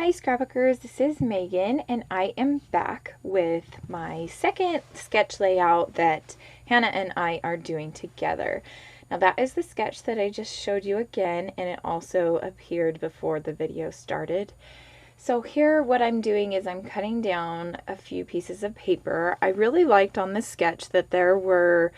Hi scrapbookers, this is Megan and I am back with my second sketch layout that Hannah and I are doing together. Now that is the sketch that I just showed you again, and it also appeared before the video started. So here what I'm doing is I'm cutting down a few pieces of paper. I really liked on this sketch that there were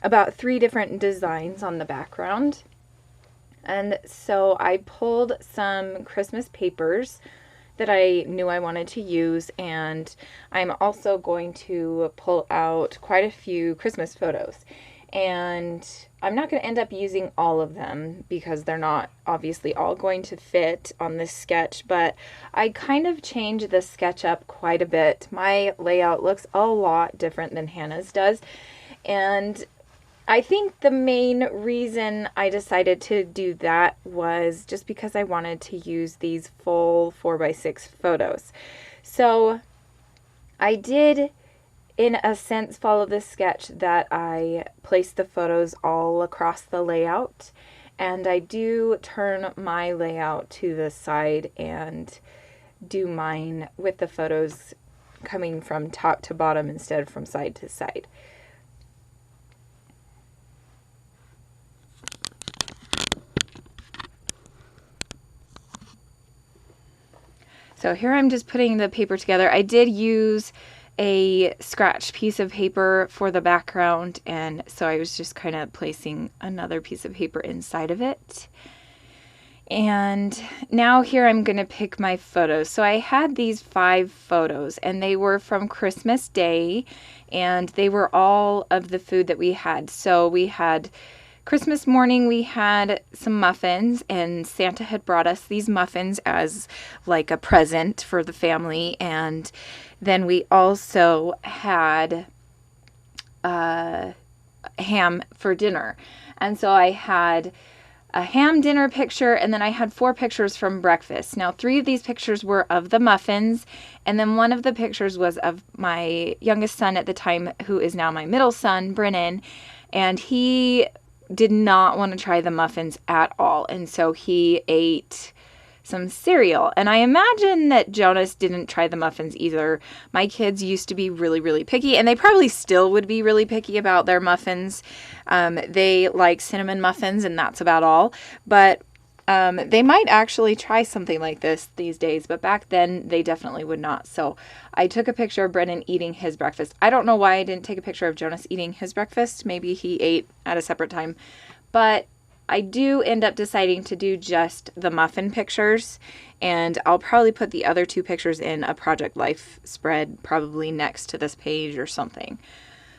about 3 different designs on the background. And so I pulled some Christmas papers that I knew I wanted to use, and I'm also going to pull out quite a few Christmas photos. And I'm not going to end up using all of them because they're not obviously all going to fit on this sketch, but I kind of changed the sketch up quite a bit. My layout looks a lot different than Hannah's does, and I think the main reason I decided to do that was just because I wanted to use these full 4x6 photos. So I did, in a sense, follow this sketch that I placed the photos all across the layout, and I do turn my layout to the side and do mine with the photos coming from top to bottom instead of from side to side. So here I'm just putting the paper together. I did use a scratch piece of paper for the background, and so I was just kind of placing another piece of paper inside of it. And now here I'm going to pick my photos. So I had these 5 photos, and they were from Christmas Day, and they were all of the food that we had. So we had Christmas morning, we had some muffins, and Santa had brought us these muffins as like a present for the family. And then we also had ham for dinner. And so I had a ham dinner picture, and then I had 4 pictures from breakfast. Now 3 of these pictures were of the muffins, and then one of the pictures was of my youngest son at the time, who is now my middle son, Brennan, and he did not want to try the muffins at all, and so he ate some cereal. And I imagine that Jonas didn't try the muffins either. My kids used to be really picky, and they probably still would be really picky about their muffins. They like cinnamon muffins, and that's about all. But they might actually try something like this these days, but back then they definitely would not. So I took a picture of Brennan eating his breakfast. I don't know why I didn't take a picture of Jonas eating his breakfast. Maybe he ate at a separate time. But I do end up deciding to do just the muffin pictures, and I'll probably put the other 2 pictures in a Project Life spread, probably next to this page or something.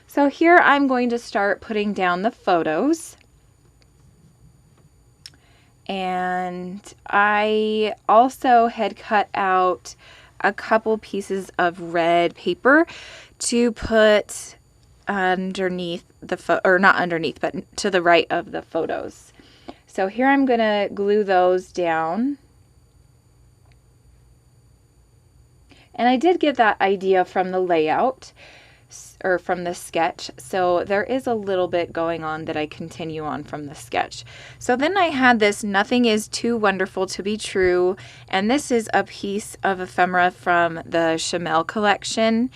So here I'm going to start putting down the photos. And I also had cut out a couple pieces of red paper to put underneath the or not underneath, but to the right of the photos. So here I'm going to glue those down. And I did get that idea from the layout, or from the sketch, so there is a little bit going on that I continue on from the sketch. So then I had this Nothing Is Too Wonderful to Be True, and this is a piece of ephemera from the Chamel collection,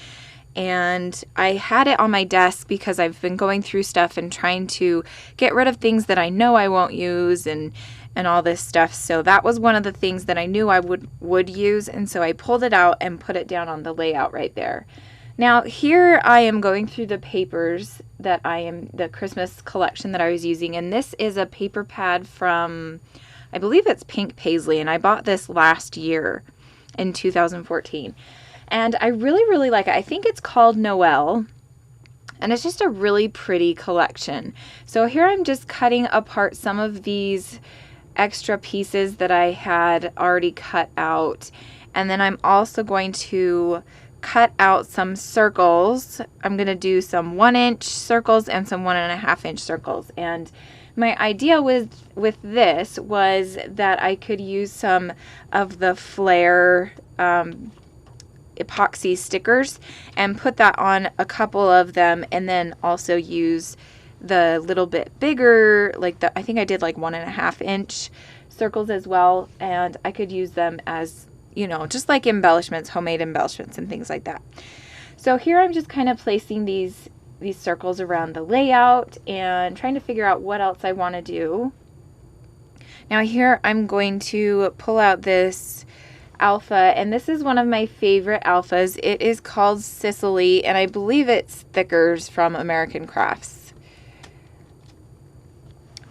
and I had it on my desk because I've been going through stuff and trying to get rid of things that I know I won't use and all this stuff. So that was one of the things that I knew I would use, and so I pulled it out and put it down on the layout right there. Now here I am going through the papers that the Christmas collection that I was using, and this is a paper pad from, I believe it's Pink Paisley, and I bought this last year in 2014. And I really like it. I think it's called Noel, and it's just a really pretty collection. So here I'm just cutting apart some of these extra pieces that I had already cut out, and then I'm also going to cut out some circles. I'm going to do some 1-inch circles and some 1.5-inch circles. And my idea with this was that I could use some of the Flair epoxy stickers and put that on a couple of them, and then also use the little bit bigger, like I think I did like 1.5-inch circles as well, and I could use them as you know, just like embellishments, homemade embellishments and things like that. So here I'm just kind of placing these circles around the layout and trying to figure out what else I want to do. Now here I'm going to pull out this alpha, and this is one of my favorite alphas. It is called Sicily, and I believe it's Thickers from American Crafts.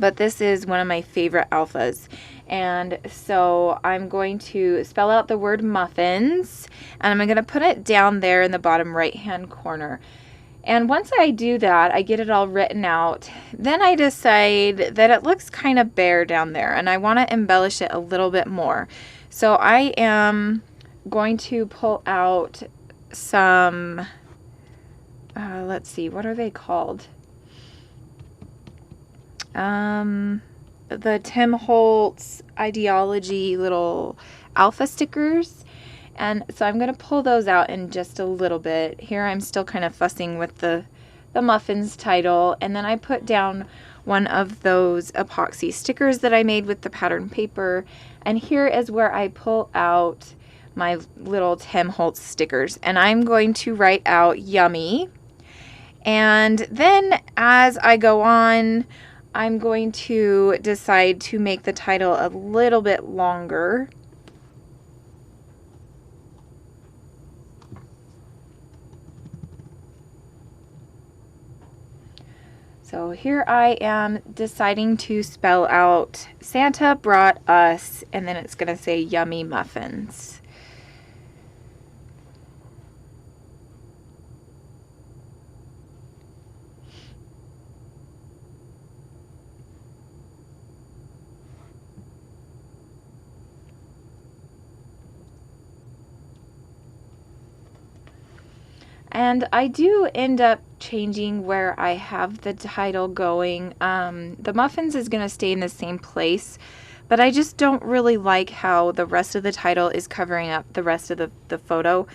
But this is one of my favorite alphas. And so I'm going to spell out the word muffins, and I'm going to put it down there in the bottom right hand corner. And once I do that, I get it all written out, then I decide that it looks kind of bare down there and I want to embellish it a little bit more. So I am going to pull out some, let's see, what are they called? The Tim Holtz Ideology little alpha stickers. And so I'm going to pull those out in just a little bit. Here I'm still kind of fussing with the Muffins title. And then I put down one of those epoxy stickers that I made with the pattern paper. And here is where I pull out my little Tim Holtz stickers. And I'm going to write out yummy. And then as I go on, I'm going to decide to make the title a little bit longer. So here I am deciding to spell out Santa brought us, and then it's going to say yummy muffins. And I do end up changing where I have the title going. The muffins is going to stay in the same place, but I just don't really like how the rest of the title is covering up the rest of the photo.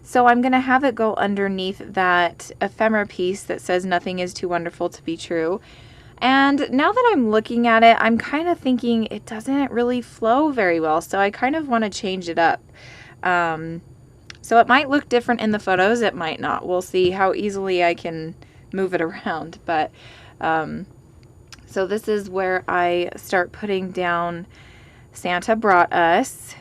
So I'm going to have it go underneath that ephemera piece that says nothing is too wonderful to be true. And now that I'm looking at it, I'm kind of thinking it doesn't really flow very well. So I kind of want to change it up. So it might look different in the photos, it might not. We'll see how easily I can move it around. But so this is where I start putting down Santa brought us.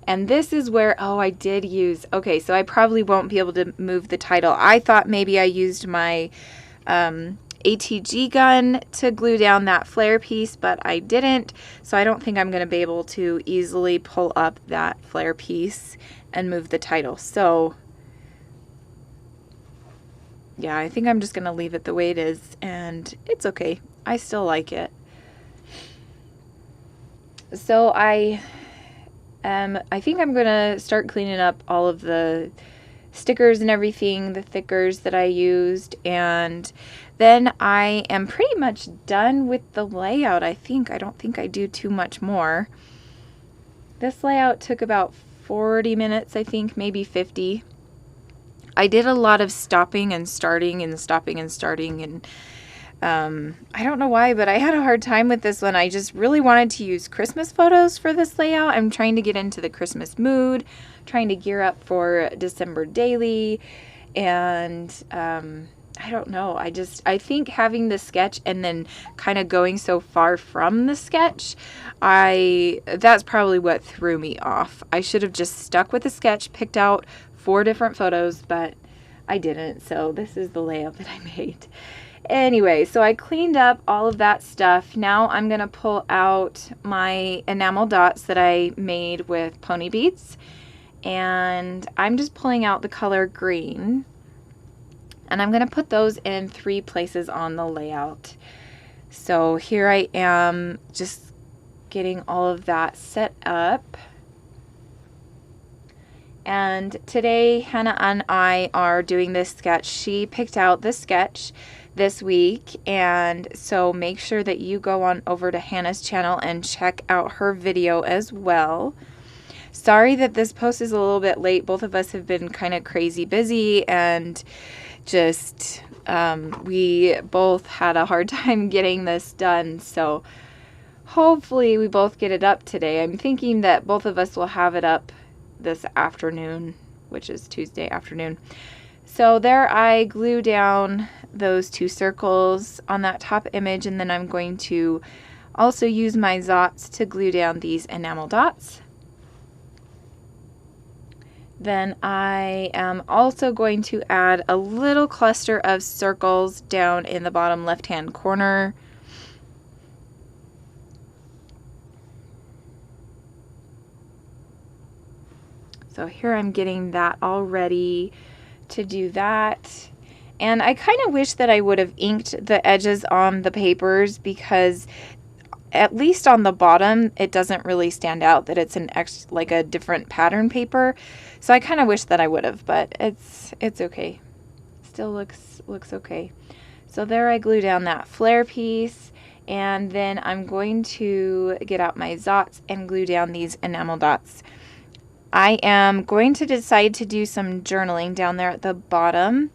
And this is where, oh, I did use, okay, so I probably won't be able to move the title. I thought maybe I used my ATG gun to glue down that flare piece, but I didn't. So I don't think I'm going to be able to easily pull up that flare piece and move the title. So yeah, I think I'm just going to leave it the way it is, and it's okay. I still like it. So I think I'm going to start cleaning up all of the stickers and everything, the thickers that I used, and then I am pretty much done with the layout, I think. I don't think I do too much more. This layout took about 40 minutes, I think, maybe 50. I did a lot of stopping and starting and stopping and starting, and I don't know why, but I had a hard time with this one. I just really wanted to use Christmas photos for this layout. I'm trying to get into the Christmas mood, trying to gear up for December daily, and I don't know. I think having the sketch and then kind of going so far from the sketch, that's probably what threw me off. I should have just stuck with the sketch, picked out 4 different photos, but I didn't. So this is the layout that I made. Anyway, so I cleaned up all of that stuff. Now I'm going to pull out my enamel dots that I made with pony beads, and I'm just pulling out the color green, and I'm going to put those in 3 places on the layout. So here I am just getting all of that set up. And today Hannah and I are doing this sketch. She picked out this sketch this week, and so make sure that you go on over to Hannah's channel and check out her video as well. Sorry that this post is a little bit late. Both of us have been kind of crazy busy, and just we both had a hard time getting this done, so hopefully we both get it up today. I'm thinking that both of us will have it up this afternoon, which is Tuesday afternoon. So there I glue down those 2 circles on that top image, and then I'm going to also use my Zots to glue down these enamel dots. Then I am also going to add a little cluster of circles down in the bottom left-hand corner. So here I'm getting that all ready to do that. And I kind of wish that I would have inked the edges on the papers, because at least on the bottom it doesn't really stand out that it's like a different pattern paper. So I kind of wish that I would have, but it's okay. Still looks okay. So there I glue down that flare piece, and then I'm going to get out my Zots and glue down these enamel dots. I am going to decide to do some journaling down there at the bottom,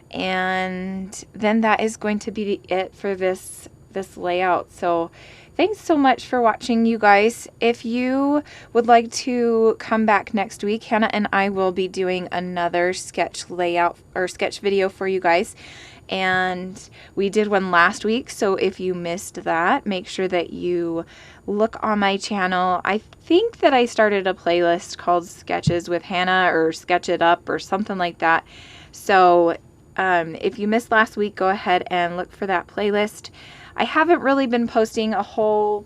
and then that is going to be it for this layout. So thanks so much for watching, you guys. If you would like to come back next week, Hannah and I will be doing another sketch layout or sketch video for you guys. And we did one last week, so if you missed that, make sure that you look on my channel. I think that I started a playlist called Sketches with Hannah, or Sketch It Up, or something like that. So if you missed last week, go ahead and look for that playlist. I haven't really been posting a whole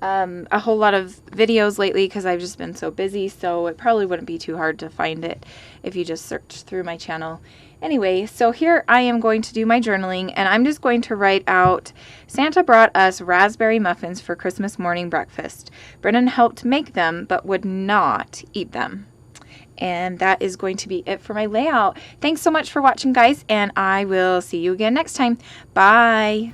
lot of videos lately because I've just been so busy, so it probably wouldn't be too hard to find it if you just search through my channel. Anyway, so here I am going to do my journaling, and I'm just going to write out, Santa brought us raspberry muffins for Christmas morning breakfast. Brennan helped make them but would not eat them. And that is going to be it for my layout. Thanks so much for watching, guys, and I will see you again next time. Bye!